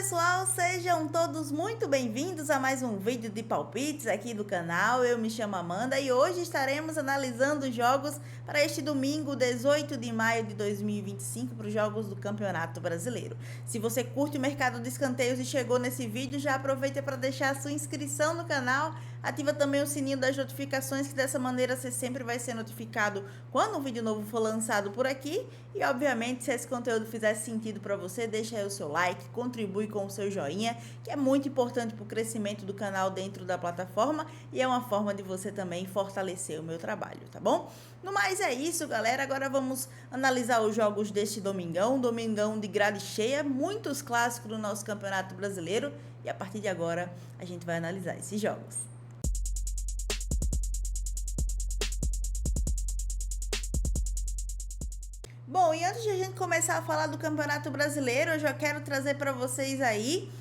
pessoal, sejam todos muito bem-vindos a mais um vídeo de palpites aqui do canal. Eu me chamo Amanda e hoje estaremos analisando os jogos para este domingo, 18 de maio de 2025, para os jogos do Campeonato Brasileiro. Se você curte o mercado de escanteios e chegou nesse vídeo, já aproveita para deixar a sua inscrição no canal, ativa também o sininho das notificações, que dessa maneira você sempre vai ser notificado quando um vídeo novo for lançado por aqui. E obviamente, se esse conteúdo fizer sentido para você, deixa aí o seu like, contribui com o seu joinha, que é muito importante para o crescimento do canal dentro da plataforma e é uma forma de você também fortalecer o meu trabalho, tá bom? No mais é isso, galera. Agora vamos analisar os jogos deste domingão de grade cheia, muitos clássicos do nosso Campeonato Brasileiro, e a partir de agora a gente vai analisar esses jogos. Bom, e antes de a gente começar a falar do Campeonato Brasileiro, eu já quero trazer para vocês aí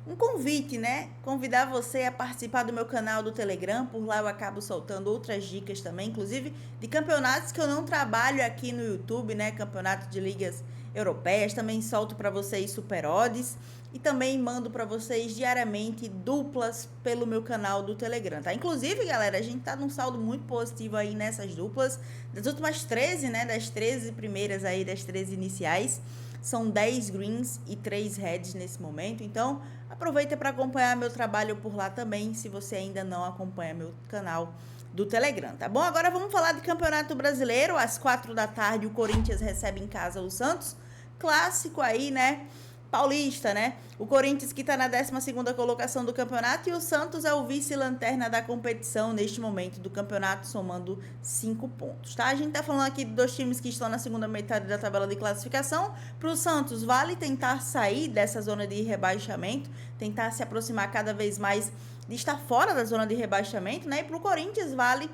um convite, né? Convidar você a participar do meu canal do Telegram. Por lá eu acabo soltando outras dicas também, inclusive de campeonatos que eu não trabalho aqui no YouTube, né? Campeonato de ligas europeias, também solto para vocês super odds e também mando para vocês diariamente duplas pelo meu canal do Telegram, tá? Inclusive, galera, a gente tá num saldo muito positivo aí nessas duplas. Das últimas 13, né? Das 13 primeiras aí, das 13 iniciais, são 10 greens e 3 reds nesse momento. Então, aproveita para acompanhar meu trabalho por lá também, se você ainda não acompanha meu canal do Telegram, tá bom? Agora vamos falar de Campeonato Brasileiro. Às 4 da tarde, o Corinthians recebe em casa o Santos. Clássico aí, né? Paulista, né? O Corinthians que está na 12ª colocação do campeonato e o Santos é o vice-lanterna da competição neste momento do campeonato, somando 5 pontos, tá? A gente tá falando aqui de dois times que estão na segunda metade da tabela de classificação. Para o Santos, vale tentar sair dessa zona de rebaixamento, tentar se aproximar cada vez mais de estar fora da zona de rebaixamento, né? E para o Corinthians, vale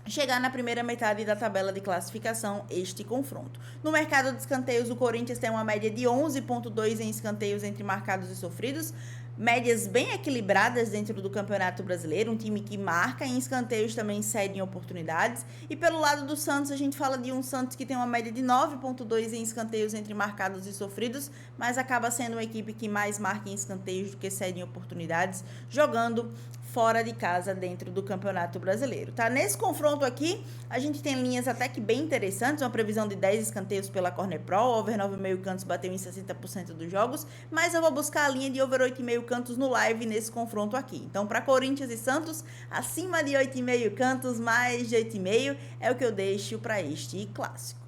chegar na primeira metade da tabela de classificação este confronto. No mercado de escanteios, o Corinthians tem uma média de 11,2 em escanteios entre marcados e sofridos, médias bem equilibradas dentro do Campeonato Brasileiro, um time que marca em escanteios também cede em oportunidades. E pelo lado do Santos, a gente fala de um Santos que tem uma média de 9,2 em escanteios entre marcados e sofridos, mas acaba sendo uma equipe que mais marca em escanteios do que cede em oportunidades, jogando fora de casa dentro do Campeonato Brasileiro, tá? Nesse confronto aqui, a gente tem linhas até que bem interessantes, uma previsão de 10 escanteios pela Corner Pro, over 9,5 cantos bateu em 60% dos jogos, mas eu vou buscar a linha de over 8,5 cantos no live nesse confronto aqui. Então, para Corinthians e Santos, acima de 8,5 cantos, mais de 8,5 é o que eu deixo para este clássico.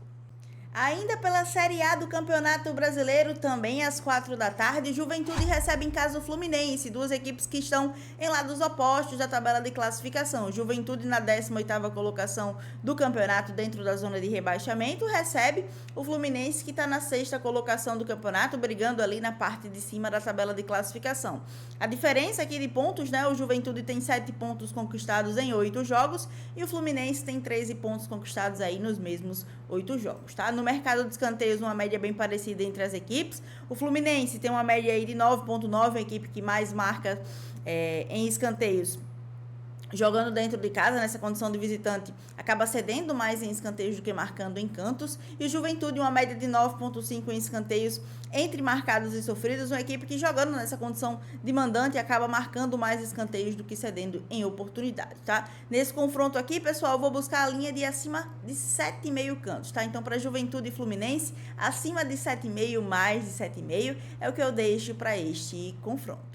Ainda pela Série A do Campeonato Brasileiro, também às 4 da tarde, Juventude recebe em casa o Fluminense, duas equipes que estão em lados opostos da tabela de classificação. Juventude na 18ª colocação do campeonato, dentro da zona de rebaixamento, recebe o Fluminense, que está na 6ª colocação do campeonato, brigando ali na parte de cima da tabela de classificação. A diferença aqui de pontos, né? O Juventude tem 7 pontos conquistados em 8 jogos e o Fluminense tem 13 pontos conquistados aí nos mesmos 8 jogos, tá? No mercado de escanteios, uma média bem parecida entre as equipes. O Fluminense tem uma média aí de 9,9, a equipe que mais marca em escanteios, jogando dentro de casa, nessa condição de visitante, acaba cedendo mais em escanteios do que marcando em cantos. E o Juventude, uma média de 9,5 em escanteios entre marcados e sofridos, uma equipe que, jogando nessa condição de mandante, acaba marcando mais escanteios do que cedendo em oportunidade, tá? Nesse confronto aqui, pessoal, eu vou buscar a linha de acima de 7,5 cantos, tá? Então, para Juventude e Fluminense, acima de 7,5, mais de 7,5 é o que eu deixo para este confronto.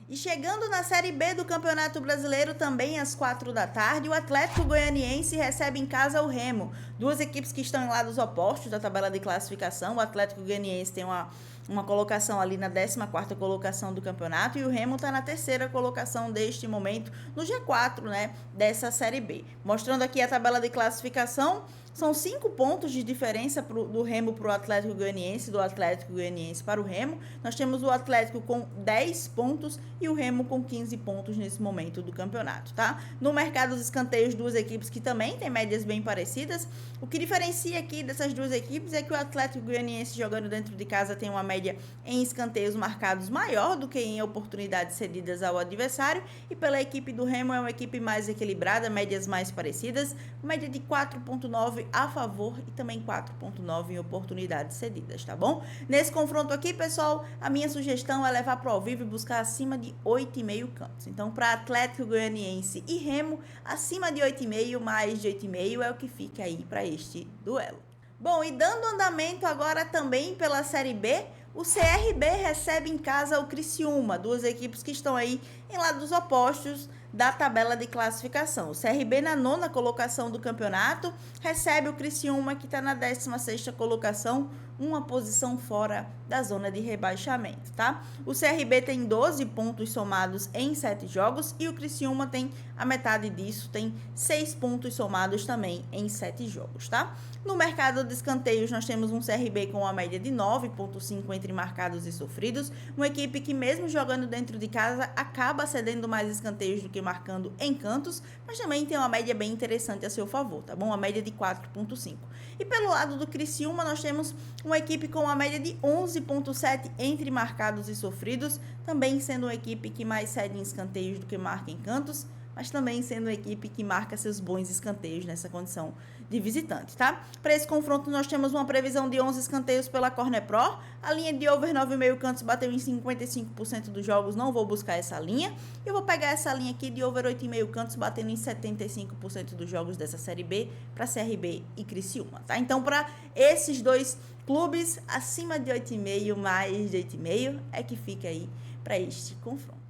E chegando na Série B do Campeonato Brasileiro, também às 4 da tarde, o Atlético Goianiense recebe em casa o Remo. Duas equipes que estão em lados opostos da tabela de classificação. O Atlético Goianiense tem uma colocação ali na 14ª colocação do campeonato e o Remo está na 3ª colocação deste momento, no G4, né, dessa Série B. Mostrando aqui a tabela de classificação, são 5 pontos de diferença do Remo para o Atlético Goianiense, do Atlético Goianiense para o Remo. Nós temos o Atlético com 10 pontos e o Remo com 15 pontos nesse momento do campeonato, tá? No mercado dos escanteios, duas equipes que também têm médias bem parecidas. O que diferencia aqui dessas duas equipes é que o Atlético Goianiense, jogando dentro de casa, tem uma média em escanteios marcados maior do que em oportunidades cedidas ao adversário, e pela equipe do Remo é uma equipe mais equilibrada, médias mais parecidas, média de 4,9 a favor e também 4,9 em oportunidades cedidas, tá bom? Nesse confronto aqui, pessoal, a minha sugestão é levar para o ao vivo e buscar acima de 8,5 cantos. Então, para Atlético Goianiense e Remo, acima de 8,5, mais de 8,5 é o que fica aí para este duelo. Bom, e dando andamento agora também pela Série B, o CRB recebe em casa o Criciúma, duas equipes que estão aí em lados opostos da tabela de classificação. O CRB na 9ª colocação do campeonato recebe o Criciúma, que está na 16ª colocação, uma posição fora da zona de rebaixamento, tá? O CRB tem 12 pontos somados em 7 jogos e o Criciúma tem a metade disso, tem 6 pontos somados também em 7 jogos, tá? No mercado de escanteios, nós temos um CRB com uma média de 9,5 entre marcados e sofridos, uma equipe que mesmo jogando dentro de casa acaba cedendo mais escanteios do que marcando em cantos, mas também tem uma média bem interessante a seu favor, tá bom? Uma média de 4,5. E pelo lado do Criciúma, nós temos uma equipe com uma média de 11,7 entre marcados e sofridos, também sendo uma equipe que mais cede em escanteios do que marca em cantos, mas também sendo uma equipe que marca seus bons escanteios nessa condição de visitante, tá? Para esse confronto, nós temos uma previsão de 11 escanteios pela Corner Pro, a linha de over 9,5 cantos bateu em 55% dos jogos, não vou buscar essa linha, eu vou pegar essa linha aqui de over 8,5 cantos batendo em 75% dos jogos dessa Série B para CRB e Criciúma, tá? Então, para esses dois clubes, acima de 8,5, mais de 8,5 é que fica aí para este confronto.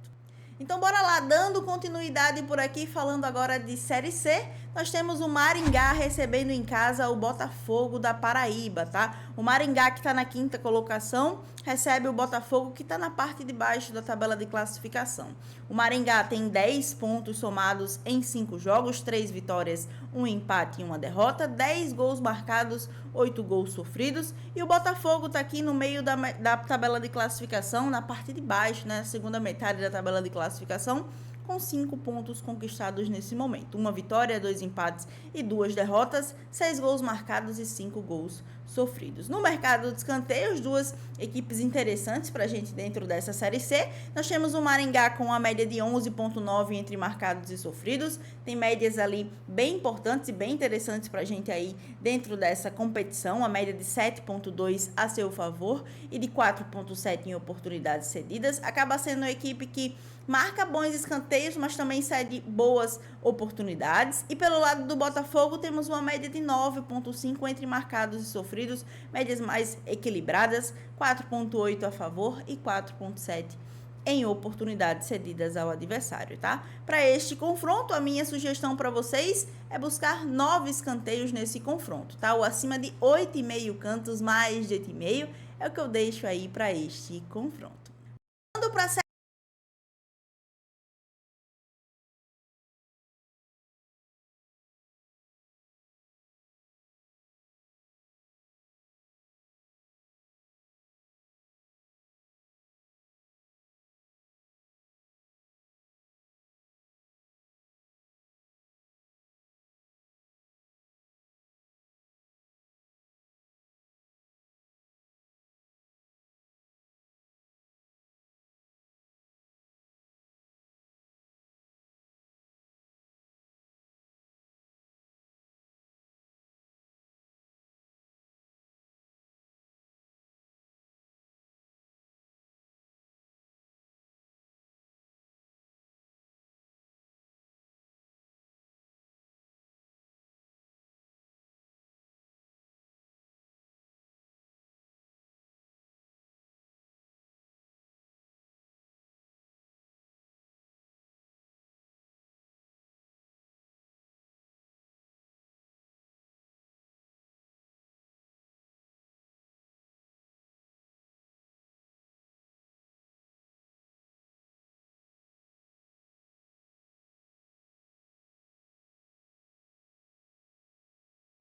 Então, bora lá, dando continuidade por aqui, falando agora de Série C, nós temos o Maringá recebendo em casa o Botafogo da Paraíba, tá? O Maringá, que está na 5ª colocação, recebe o Botafogo, que está na parte de baixo da tabela de classificação. O Maringá tem 10 pontos somados em 5 jogos, 3 vitórias, 1 empate e 1 derrota, 10 gols marcados, 8 gols sofridos, e o Botafogo está aqui no meio da tabela de classificação, na parte de baixo, né, na segunda metade da tabela de classificação, com 5 pontos conquistados nesse momento. 1 vitória, 2 empates e 2 derrotas, 6 gols marcados e 5 gols sofridos. No mercado de escanteios, duas equipes interessantes para a gente dentro dessa Série C. Nós temos o Maringá com uma média de 11,9 entre marcados e sofridos. Tem médias ali bem importantes e bem interessantes para a gente aí dentro dessa competição. A média de 7,2 a seu favor e de 4,7 em oportunidades cedidas. Acaba sendo uma equipe que marca bons escanteios, mas também cede boas oportunidades. E pelo lado do Botafogo, temos uma média de 9,5 entre marcados e sofridos, médias mais equilibradas, 4,8 a favor e 4,7 em oportunidades cedidas ao adversário, tá? Para este confronto, a minha sugestão para vocês é buscar 9 escanteios nesse confronto, tá? O acima de 8,5 cantos, mais de 8,5 é o que eu deixo aí para este confronto. Para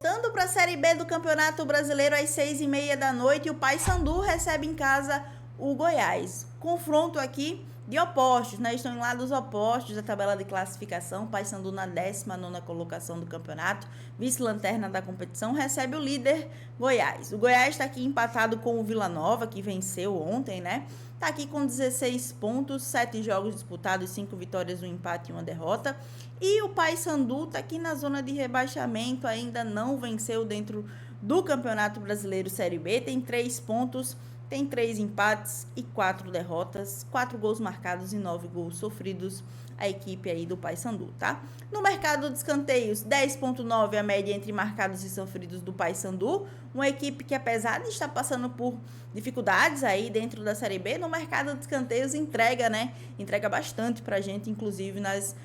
voltando para a Série B do Campeonato Brasileiro às 6h30 da noite, o Paysandu recebe em casa o Goiás. Confronto aqui de opostos, né? Estão em lados opostos da tabela de classificação. Paysandu na 19ª colocação do campeonato, vice-lanterna da competição, recebe o líder Goiás. O Goiás está aqui empatado com o Vila Nova, que venceu ontem, né? Está aqui com 16 pontos, 7 jogos disputados, 5 vitórias, 1 empate e 1 derrota. E o Paysandu está aqui na zona de rebaixamento, ainda não venceu dentro do Campeonato Brasileiro Série B, tem 3 pontos, tem 3 empates e 4 derrotas, 4 gols marcados e 9 gols sofridos, a equipe aí do Paysandu, tá? No mercado de escanteios, 10,9 a média entre marcados e sofridos do Paysandu, uma equipe que, apesar de estar passando por dificuldades aí dentro da Série B, no mercado de escanteios entrega, né? Entrega bastante pra gente, inclusive nas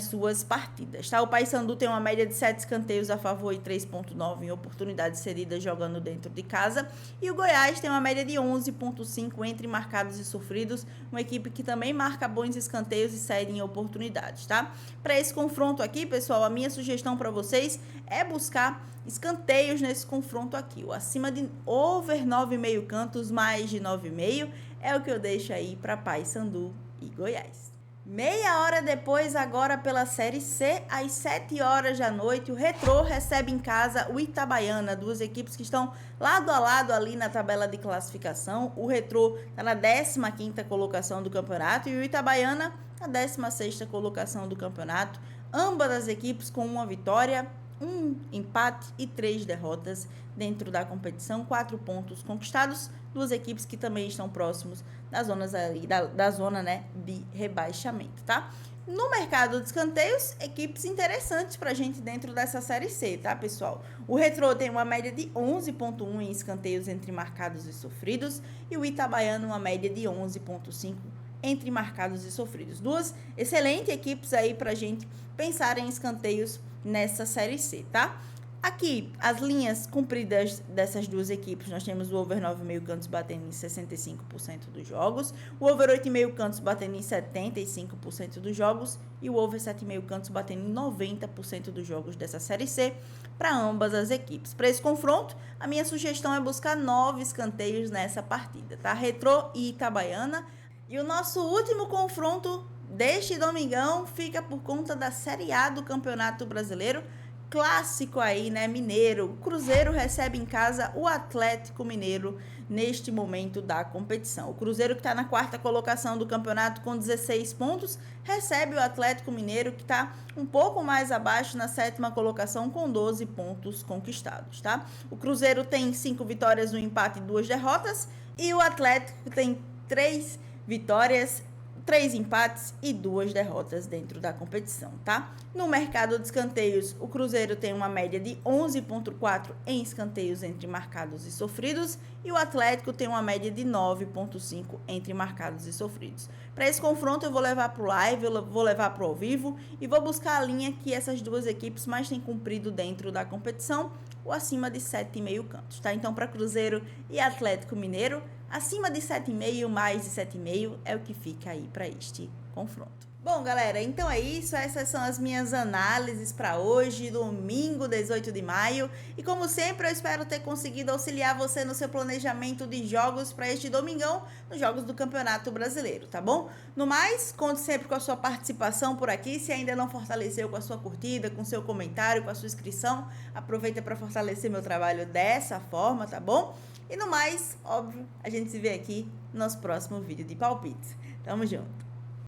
suas partidas, tá? O Paysandu tem uma média de 7 escanteios a favor e 3,9 em oportunidades cedidas jogando dentro de casa, e o Goiás tem uma média de 11,5 entre marcados e sofridos, uma equipe que também marca bons escanteios e cede em oportunidades, tá? Para esse confronto aqui, pessoal, a minha sugestão para vocês é buscar escanteios nesse confronto aqui, o acima de over 9,5 cantos, mais de 9,5 é o que eu deixo aí para Paysandu e Goiás. Meia hora depois, agora pela Série C, às 7 horas da noite, o Retrô recebe em casa o Itabaiana, duas equipes que estão lado a lado ali na tabela de classificação. O Retrô está na 15ª colocação do campeonato e o Itabaiana na 16ª colocação do campeonato. Ambas as equipes com uma vitória, 1 empate e 3 derrotas dentro da competição, 4 pontos conquistados, duas equipes que também estão próximos das zonas ali, da zona, né, de rebaixamento, tá? No mercado de escanteios, equipes interessantes pra gente dentro dessa Série C, tá, pessoal? O Retrô tem uma média de 11,1 em escanteios entre marcados e sofridos e o Itabaiana uma média de 11,5 entre marcados e sofridos. Duas excelentes equipes aí pra gente pensar em escanteios nessa Série C, tá? Aqui, as linhas compridas dessas duas equipes, nós temos o over 9,5 cantos batendo em 65% dos jogos, o over 8,5 cantos batendo em 75% dos jogos e o over 7,5 cantos batendo em 90% dos jogos dessa Série C para ambas as equipes. Para esse confronto, a minha sugestão é buscar 9 escanteios nessa partida, tá? Retrô e Itabaiana. E o nosso último confronto deste domingão fica por conta da Série A do Campeonato Brasileiro, clássico aí, né, mineiro. O Cruzeiro recebe em casa o Atlético Mineiro neste momento da competição. O Cruzeiro, que está na 4ª colocação do campeonato com 16 pontos, recebe o Atlético Mineiro, que está um pouco mais abaixo na 7ª colocação com 12 pontos conquistados, tá? O Cruzeiro tem 5 vitórias, 1 empate e 2 derrotas, e o Atlético tem 3 vitórias, 3 empates e 2 derrotas dentro da competição, tá? No mercado de escanteios, o Cruzeiro tem uma média de 11,4 em escanteios entre marcados e sofridos e o Atlético tem uma média de 9,5 entre marcados e sofridos. Para esse confronto eu vou levar para o live, eu vou levar para o ao vivo e vou buscar a linha que essas duas equipes mais têm cumprido dentro da competição, ou acima de 7,5 cantos, tá? Então, para Cruzeiro e Atlético Mineiro, acima de 7,5, mais de 7,5 é o que fica aí para este confronto. Bom, galera, então é isso. Essas são as minhas análises para hoje, domingo, 18 de maio. E como sempre, eu espero ter conseguido auxiliar você no seu planejamento de jogos para este domingão, nos jogos do Campeonato Brasileiro, tá bom? No mais, conte sempre com a sua participação por aqui. Se ainda não fortaleceu, com a sua curtida, com o seu comentário, com a sua inscrição, aproveita para fortalecer meu trabalho dessa forma, tá bom? E no mais, óbvio, a gente se vê aqui no nosso próximo vídeo de palpite. Tamo junto!